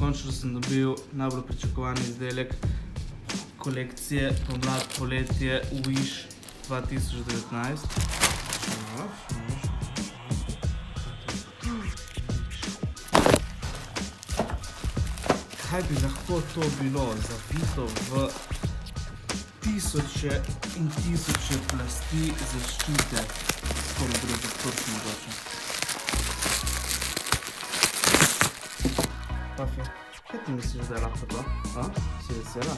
končno sem dobil najbolj pričakovani izdelek kolekcije pomlad-poletje Wish 2019. Kaj bi lahko to bilo? Zavito v tisoče in tisoče plasti zaščite. Skoro brez odprti mogoče. Pafi, kaj ti misliš, da je lahko to? Si vesela?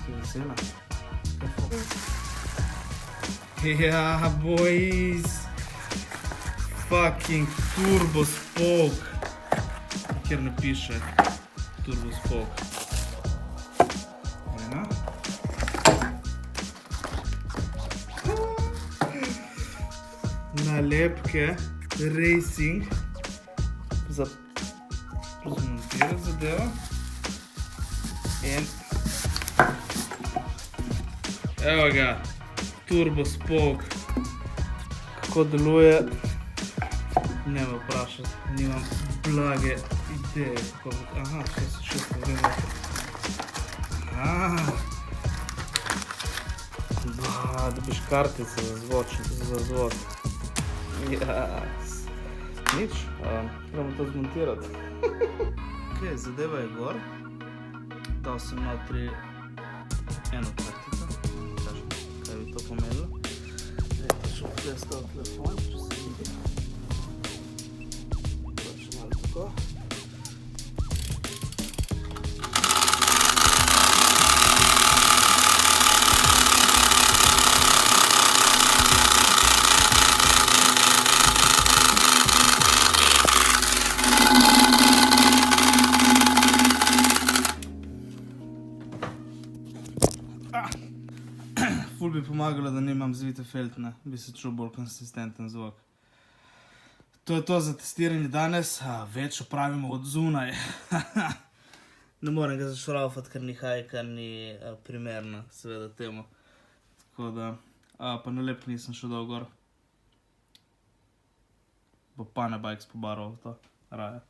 Si vesela? Ja, boys! Fucking Turbo Spoke! Kjer ne piše Turbo Spoke. Ena. Nalepke Racing za zmontirati zadevo. In evo ga, Turbo Spoke. Kako deluje, ne me vprašati, nimam blage ideje. Aha, še se vreme. Dobiš kartice za zvok. Nič, moramo to zmontirati. Ok, zadeva je gor. Dal sem notri eno kartico. Kaj bi to pomenilo? Zdaj še vklestal telefon, če se vidi. Še malo tako. Ful bi pomagalo, da nimam zvite feltne, bi se čul bolj konsistenten zvok. To je to za testiranje danes, več opravimo od zunaj. Ne morem ga zašraufati, ker ni hajka, ni primerno seveda temu. Tako da, pa nalepk nisem še dal gor. Bo Pane Bikes pobarval to, raje.